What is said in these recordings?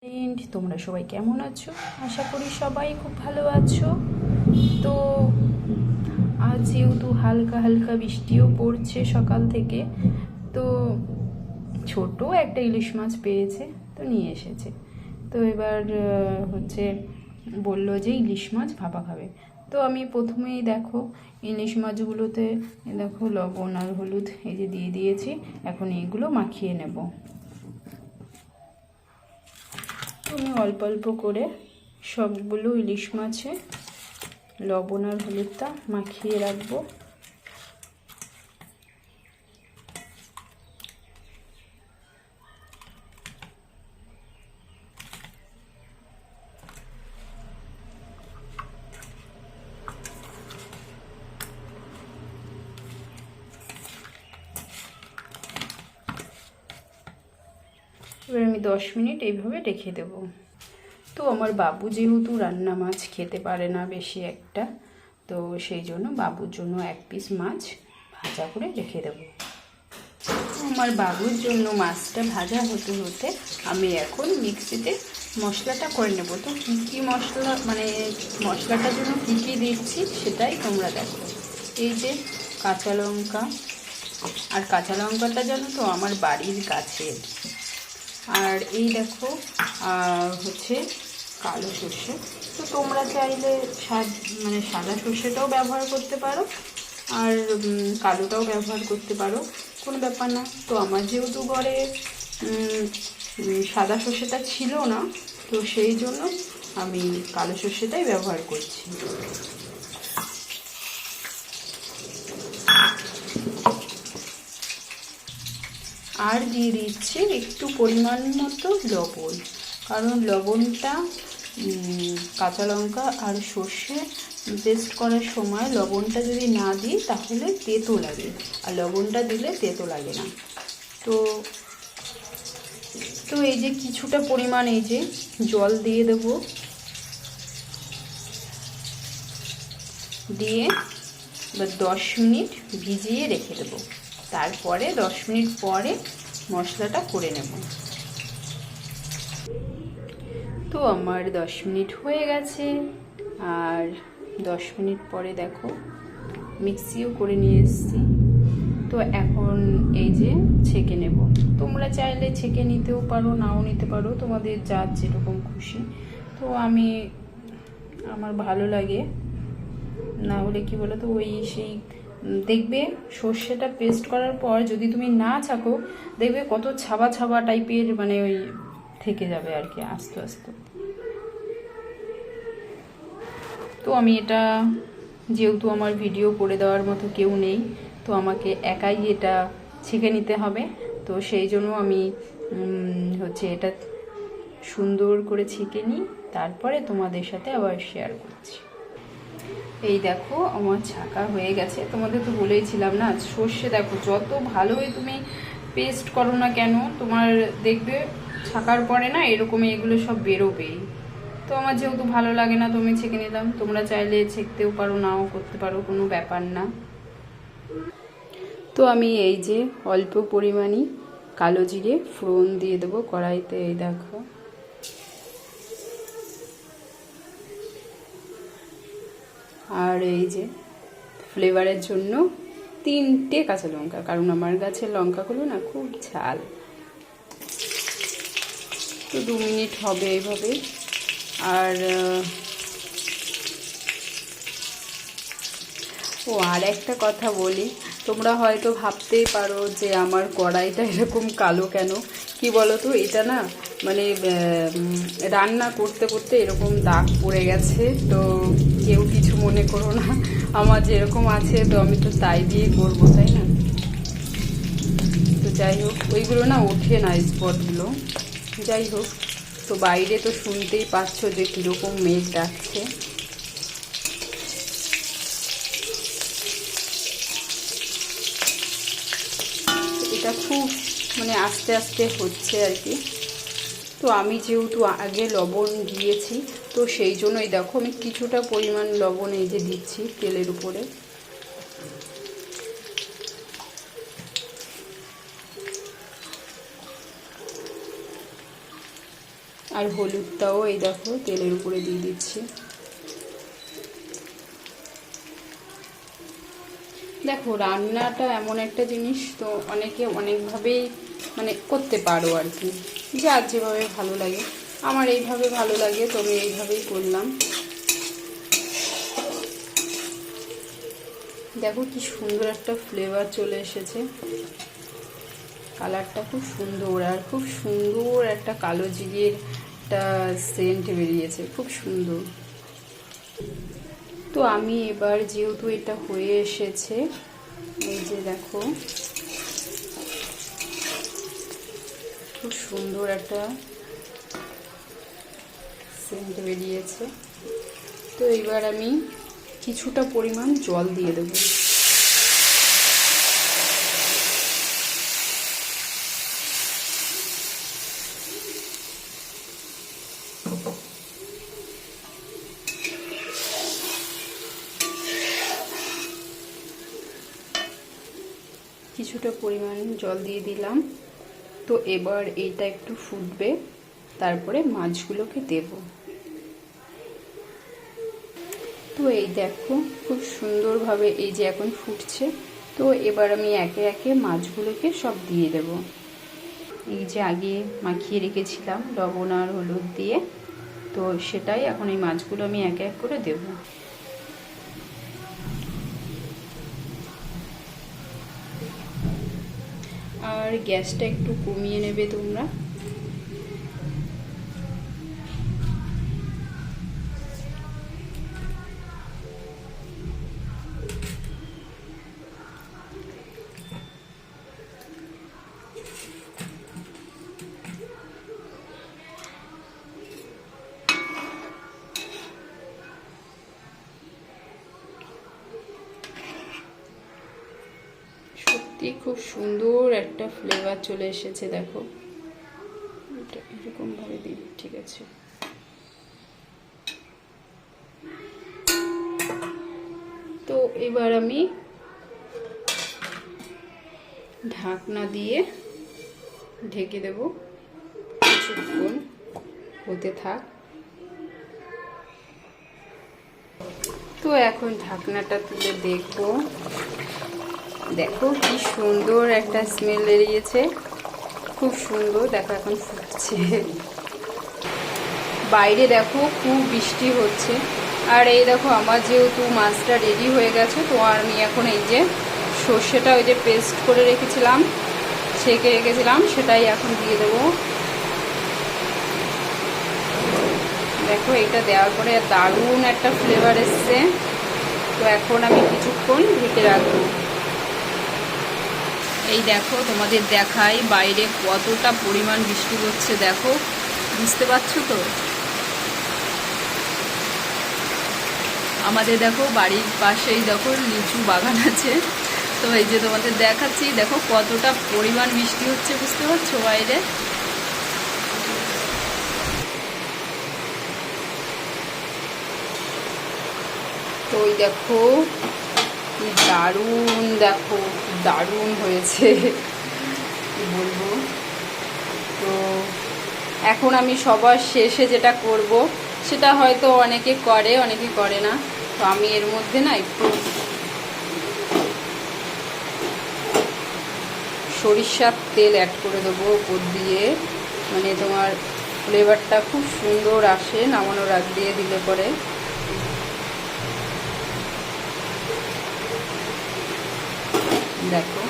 Friend, তোমরা সবাই কেমন আছো? আশা করি সবাই খুব ভালো আছো। তো আজ যেহেতু হালকা হালকা বৃষ্টিও পড়ছে সকাল থেকে, তো ছোট একটা ইলিশ মাছ পেয়েছে, তো নিয়ে এসেছে। তো এবার বললো যে ইলিশ মাছ ভাপা খাবে। তো আমি প্রথমেই দেখো ইলিশ মাছগুলোতে দেখো লবণ আর হলুদ এই যে দিয়ে দিয়েছি। এখন এইগুলো মাখিয়ে নেব। আমি অল্প অল্প করে সবগুলো ইলিশ মাছে লবণ আর হলুদটা মাখিয়ে রাখবো। এবার আমি 10 মিনিট এইভাবে রেখে দেব। তো আমার বাবু যেহেতু রান্না মাছ খেতে পারে না বেশি একটা, তো সেই জন্য বাবুর জন্য এক পিস মাছ ভাজা করে রেখে দেব। আমার বাবুর জন্য মাছটা ভাজা হতে হতে আমি এখন মিক্সিতে মশলাটা করে নেব। তো কী কী মশলা, মানে মশলাটার জন্য কী কী দিচ্ছি সেটাই তোমরা দেখো। এই যে কাঁচা লঙ্কা, আর কাঁচা লঙ্কাটা জানো তো আমার বাড়ির গাছের। আর এই দেখো কালো সর্ষে। তো তোমরা চাইলে সাদা সর্ষেটাও ব্যবহার করতে পারো, আর কালোটাও ব্যবহার করতে পারো, কোনো ব্যাপার না। তো আমার যেহেতু ঘরে সাদা সর্ষেটা ছিল না, তো সেই জন্য আমি কালো সর্ষেটাই ব্যবহার করছি। আর দিয়ে দিচ্ছি একটু পরিমাণ মতো লবণ, কারণ লবণটা কাঁচা লঙ্কা আর সর্ষে পেস্ট করার সময় লবণটা যদি না দিই তাহলে তেতো লাগে, আর লবণটা দিলে তেতো লাগে না। তো এই যে কিছুটা পরিমাণ এই যে জল দিয়ে দেব, দিয়ে এবার 10 মিনিট ভিজিয়ে রেখে দেবো। তারপরে 10 মিনিট পরে মশলাটা করে নেব। তো আমার 10 মিনিট হয়ে গেছে, আর 10 মিনিট পরে দেখো মিক্সিও করে নিয়ে এসেছি। তো এখন এই যে ছেঁকে নেব। তোমরা চাইলে ছেঁকে নিতেও পারো, নাও নিতে পারো, তোমাদের যার যেরকম খুশি। তো আমার ভালো লাগে, না হলে কি বলো তো দেখবে সর্ষেটা পেস্ট করার পর যদি তুমি না ছাঁকো, দেখবে কত ছাবা ছাবা টাইপের থেকে যাবে আর কি আস্তে আস্তে। তো আমি এটা যেহেতু আমার ভিডিও করে দেওয়ার মতো কেউ নেই, তো আমাকে একাই এটা ছেঁকে নিতে হবে। তো সেই জন্য আমি এটা সুন্দর করে ছেঁকে নিই, তারপরে তোমাদের সাথে আবার শেয়ার করছি। এই দেখো আমার ছাঁকা হয়ে গেছে। তোমাদের তো বলেইছিলাম না, সর্ষে দেখো যত ভালোই তুমি পেস্ট করো না কেন, তোমার দেখবে ছাঁকার পরে না এরকম এগুলো সব বেরোবেই। তো আমার যেহেতু ভালো লাগে না, তুমি ছেঁকে নিলাম। তোমরা চাইলে ছেঁকতেও পারো, নাও করতে পারো, কোনো ব্যাপার না। তো আমি এই যে অল্প পরিমাণই কালো জিরে ফোড়ন দিয়ে দেবো কড়াইতে। এই দেখো, আর এই যে ফ্লেভারের জন্য 3টে কাঁচা লঙ্কা, কারণ আমার গাছের লঙ্কাগুলো না খুব ঝাল। তো 2 মিনিট হবে এইভাবে। আর আর একটা কথা বলি, তোমরা হয়তো ভাবতেই পারো যে আমার কড়াইটা এরকম কালো কেন। কি বলো তো, এটা না রান্না করতে করতে এরকম দাগ পড়ে গেছে। তো কেউ কিছু মনে করো না, আমার যেরকম আছে তো আমি তো তাই দিয়ে করবো, তাই না? তো যাই হোক, ওইগুলো না ওঠে না স্পটগুলো। যাই হোক, তো বাইরে তো শুনতেই পাচ্ছ যে কীরকম মেঘ ডাকছে। এটা খুব আস্তে আস্তে হচ্ছে আর কি। তো আমি যেহেতু আগে লবণ দিয়েছি, তো সেই জন্যই দেখো আমি কিছুটা পরিমাণ লবণ এই যে দিচ্ছি তেলের উপরে। আর হলুদটাও এই দেখো তেলের উপরে দিয়ে দিচ্ছি। দেখো রান্নাটা এমন একটা জিনিস, তো অনেকে অনেকভাবেই মানে করতে পারো আর কি, যার যেভাবে ভালো লাগে। আমার এইভাবে ভালো লাগে, তো আমি এইভাবেই করলাম। দেখো কি সুন্দর একটা ফ্লেভার চলে এসেছে, কালারটা খুব সুন্দর, আর খুব সুন্দর একটা কালো জিরের একটা সেন্ট বেরিয়েছে, খুব সুন্দর। তো আমি এবার যেহেতু এটা হয়ে এসেছে, এই যে দেখো খুব সুন্দর একটা সেন্ট বেরিয়েছে। তো এবার আমি কিছুটা পরিমাণ জল দিয়ে দেবো। কিছুটা পরিমাণ জল দিয়ে দিলাম। তো এবার এইটা একটু ফুটবে, তারপরে মাছগুলোকে দেব। তো এই দেখো খুব সুন্দরভাবে এই যে এখন ফুটছে। তো এবার আমি একে একে মাছগুলোকে সব দিয়ে দেব। এই যে আগে মাখিয়ে রেখেছিলাম লবণ আর হলুদ দিয়ে, তো সেটাই এখন এই মাছগুলো আমি এক এক করে দেব। আর গ্যাসটা একটু কমিয়ে নেবে তোমরা। সত্যি খুব সুন্দর একটা ফ্লেভার চলে এসেছে, দেখো এটা এরকম ভাবে দিই, ঠিক আছে। তো এবার আমি ঢাকনা দিয়ে ঢেকে দেব, কিছুক্ষণ হতে থাক। তো এখন ঢাকনাটা তুলে দেখবো, দেখো কি সুন্দর একটা স্মেল বেরিয়েছে, খুব সুন্দর। দেখো এখন ফুটছে, বাইরে দেখো খুব বৃষ্টি হচ্ছে। আর এই দেখো আমার যেহেতু মাছটা রেডি হয়ে গেছে, তো আমি এখন এই যে সর্ষেটা ওই যে পেস্ট করে রেখেছিলাম, ছেঁকে রেখেছিলাম, সেটাই এখন দিয়ে দেবো। দেখো এটা দেওয়ার পরে দারুণ একটা ফ্লেভার এসছে। তো এখন আমি কিছুক্ষণ ঢেকে রাখবো। এই দেখো তোমাদের দেখাই বাইরে কতটা পরিমাণ বৃষ্টি হচ্ছে, দেখো বুঝতে পারছো তো। আমাদের দেখো বাড়ির পাশেই দেখো লিচু বাগান আছে, তো এই যে তোমাদের দেখাচ্ছি, দেখো কতটা পরিমাণ বৃষ্টি হচ্ছে, বুঝতে পারছো বাইরে। তো ওই দেখো কি দারুণ, দেখো দারুণ হয়েছে, কি বলবো। তো এখন আমি সবার শেষে যেটা করব, সেটা হয়তো অনেকে করে অনেকে করে না, তো আমি এর মধ্যে না একটু সরিষার তেল অ্যাড করে দেবো উপর দিয়ে, মানে তোমার ফ্লেভারটা খুব সুন্দর আসে নামানোর আগ দিয়ে দিলে পরে। দেখো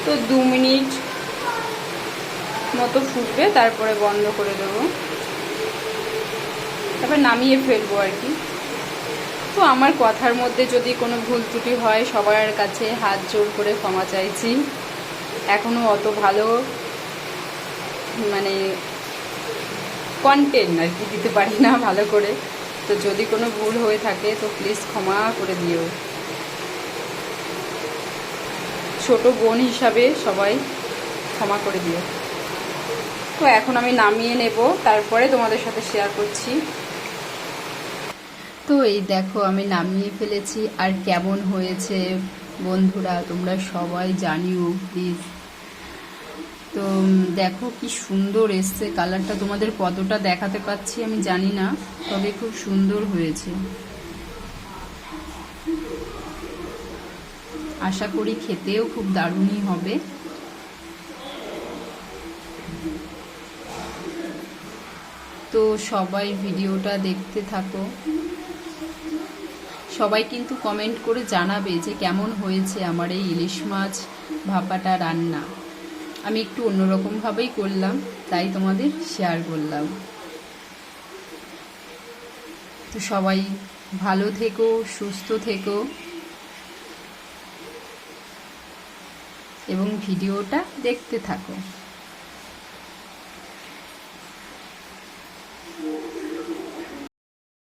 তো 2 মিনিট মতো ফুটবে, তারপরে বন্ধ করে দেবো, তারপর নামিয়ে ফেলবো আর কি। তো আমার কথার মধ্যে যদি কোনো ভুল ত্রুটি হয়, সবার কাছে হাত জোর করে ক্ষমা চাইছি। এখনও অত ভালো মানে কন্টেন্ট আর কি দিতে পারি না ভালো করে, তো যদি কোনো ভুল হয়ে থাকে তো প্লিজ ক্ষমা করে দিও। ছোট বোন হিসাবে সবাই ক্ষমা করে দিও। তো এখন আমি নামিয়ে নেব, তারপরে তোমাদের সাথে শেয়ার করছি। তো এই দেখো আমি নামিয়ে ফেলেছি, আর কেমন হয়েছে বন্ধুরা তোমরা সবাই জানিও প্লিজ। তো তো দেখো কি সুন্দর এসছে কালারটা, তোমাদের কতটা দেখাতে পাচ্ছি আমি জানি না, তবে খুব সুন্দর হয়েছে। আশা করি খেতেও খুব দারুণই হবে। তো সবাই ভিডিওটা দেখতে থাকো। সবাই কিন্তু কমেন্ট করে জানাবে যে কেমন হয়েছে আমার এই ইলিশ মাছ ভাপাটা রান্না। আমি একটু অন্যরকমভাবেই করলাম, তাই তোমাদের শেয়ার করলাম। তো সবাই ভালো থেকো, সুস্থ থেকো এবং ভিডিওটা দেখতে থাকো।